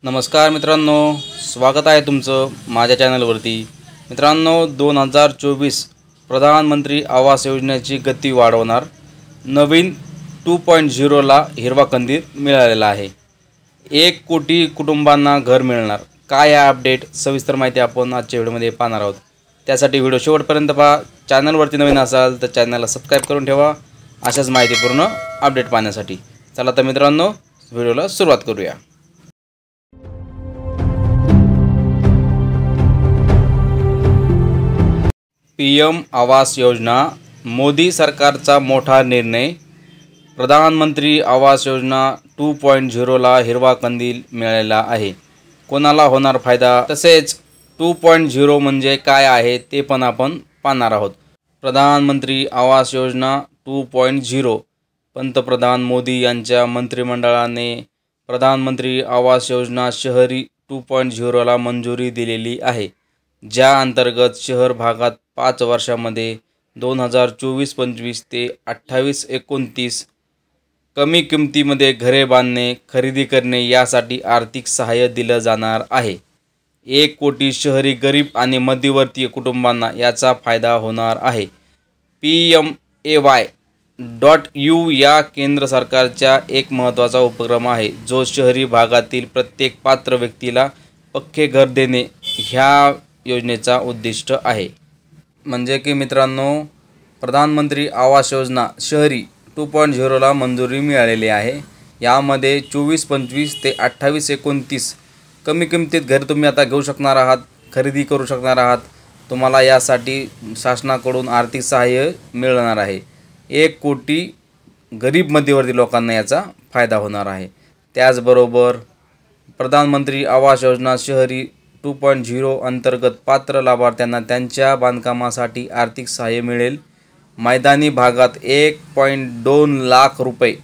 नमस्कार मित्रांनो, स्वागत आहे तुमचं माझ्या चॅनलवरती। मित्रांनो, 2024 प्रधानमंत्री आवास योजनेची गती वाढवणार, नवीन 2.0 ला हिरवा कंदील मिळालेला आहे। 1 कोटी कुटुंबांना घर मिळणार। काय आहे अपडेट, सविस्तर माहिती आपण आजच्या व्हिडिओमध्ये पाहणार आहोत। त्यासाठी व्हिडिओ शेवटपर्यंत पहा। चॅनलवरती नवीन असाल तर चॅनलला सबस्क्राइब करून ठेवा अशाच माहितीपूर्ण अपडेट पाहण्यासाठी। चला तर मित्रांनो, व्हिडिओला सुरुवात करूया। पीएम आवास योजना, मोदी सरकारचा मोठा निर्णय। प्रधानमंत्री आवास योजना 2.0 ला हिरवा कंदील मिळालेला आहे। कोणाला होणार फायदा, तसेच 2.0 म्हणजे काय आहे ते पण आपण पाहणार आहोत। प्रधानमंत्री आवास योजना 2.0, पंतप्रधान मोदी यांच्या मंत्रिमंडळाने प्रधानमंत्री आवास योजना शहरी 2.0 ला मंजुरी दिलेली आहे, ज्या अंतर्गत शहर भागात 5 वर्षांमध्ये 2024-25 ते 28-29 कमी किमतीमध्ये घरे बांधणे, खरेदी करणे यासाठी आर्थिक सहाय्य दिलं जाणार आहे। 1 कोटी शहरी गरीब आणि मध्यमवर्गीय कुटुंबांना याचा फायदा होणार आहे। PMAY.U या केंद्र सरकारचा एक महत्त्वाचा उपक्रम आहे, जो शहरी भागातील प्रत्येक पात्र व्यक्तीला पक्के घर देणे ह्या योजनेचा उद्दिष्ट आहे। म्हणजे की मित्रांनो, प्रधानमंत्री आवास योजना शहरी 2.0 ला मंजुरी मिळालेली आहे। यामध्ये 24-25 ते 28-29 कमी किमतीत घर तुम्ही आता घेऊ शकणार आहात, खरेदी करू शकणार आहात। तुम्हाला यासाठी शासनाकडून आर्थिक सहाय्य मिळणार आहे। 1 कोटी गरीब मध्यमवर्गीय लोकांना याचा फायदा होणार आहे। त्याचबरोबर प्रधानमंत्री आवास योजना शहरी 2.0 अंतर्गत पात्र लाभार्थ्यांना त्यांच्या बांधकामासाठी आर्थिक सहाय्य मिळेल। मैदानी भागात 1.2 लाख रुपये,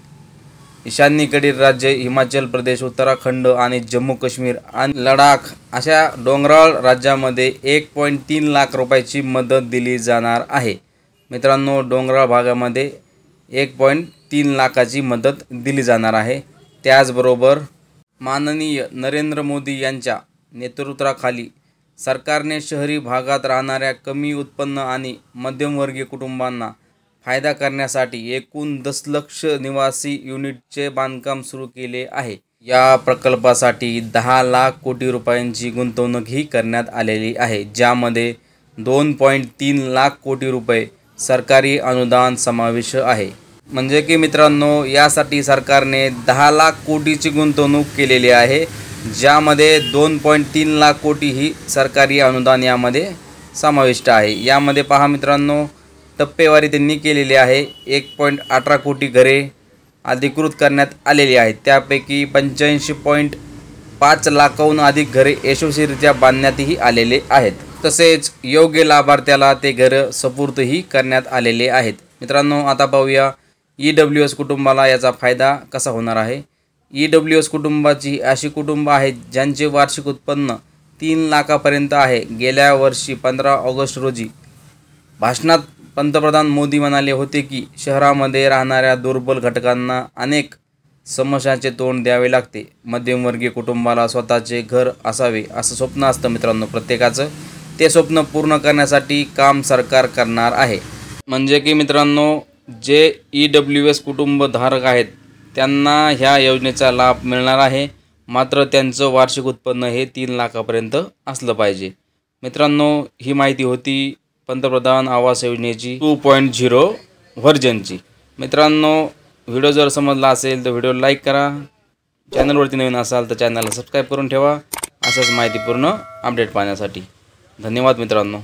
ईशान्येकडील राज्य हिमाचल प्रदेश, उत्तराखंड आणि जम्मू काश्मीर आणि लडाख अशा डोंगराळ राज्यामध्ये 1.3 लाख रुपयाची मदत दिली जाणार आहे। मित्रांनो, डोंगराळ भागामध्ये 1.3 लाखाची मदत दिली जाणार आहे। त्याचबरोबर माननीय नरेंद्र मोदी यांच्या नेतृत्वाखाली सरकारने शहरी भागात राहणाऱ्या कमी उत्पन्न आणि मध्यमवर्गीय कुटुंबांना फायदा करण्यासाठी एकूण 10 दशलक्ष निवासी युनिटचे बांधकाम सुरू केले आहे। या प्रकल्पासाठी 10 लाख कोटी रुपयांची गुंतवणूकही करण्यात आलेली आहे, ज्यामध्ये 2.3 लाख कोटी रुपये सरकारी अनुदान समावेश आहे। म्हणजे की मित्रांनो, यासाठी सरकारने 10 लाख कोटीची गुंतवणूक केलेली आहे, ज्यामध्ये 2.3 लाख कोटी ही सरकारी अनुदान यामध्ये समाविष्ट आहे। यामध्ये पहा मित्रांनो, टप्पेवारी त्यांनी केलेली आहे। 1.18 कोटी घरे अधिकृत करण्यात आलेली आहेत, त्यापैकी 85.5 लाखाहून अधिक घरे यशस्वीरित्या बांधण्यातही आलेले आहेत। तसेच योग्य लाभार्थ्याला ते घर सुपूर्दही करण्यात आलेले आहेत। मित्रांनो, आता पाहूया EWS कुटुंबाला याचा फायदा कसा होणार आहे। EWS कुटुंबाची अशी कुटुंब आहेत ज्यांचे वार्षिक उत्पन्न 3 लाखापर्यंत आहे। गेल्या वर्षी 15 ऑगस्ट रोजी भाषणात पंतप्रधान मोदी म्हणाले होते की शहरामध्ये राहणाऱ्या दुर्बल घटकांना अनेक समस्यांचे तोंड द्यावे लागते। मध्यमवर्गीय कुटुंबाला स्वतःचे घर असावे असं स्वप्न असतं मित्रांनो प्रत्येकाचं। ते स्वप्न पूर्ण करण्यासाठी काम सरकार करणार आहे। म्हणजे की मित्रांनो, जे EWS कुटुंब धारक आहेत त्यांना ह्या योजनेचा लाभ मिळणार आहे, मात्र त्यांचं वार्षिक उत्पन्न हे 3 लाखापर्यंत असलं पाहिजे। मित्रांनो, ही माहिती होती पंतप्रधान आवास योजनेची 2.0 व्हर्जनची। मित्रांनो, व्हिडिओ जर समजला असेल तर व्हिडिओला लाईक करा। चॅनलवरती नवीन असाल तर चॅनलला सबस्क्राइब करून ठेवा अशाच माहितीपूर्ण अपडेट पाहण्यासाठी। धन्यवाद मित्रांनो।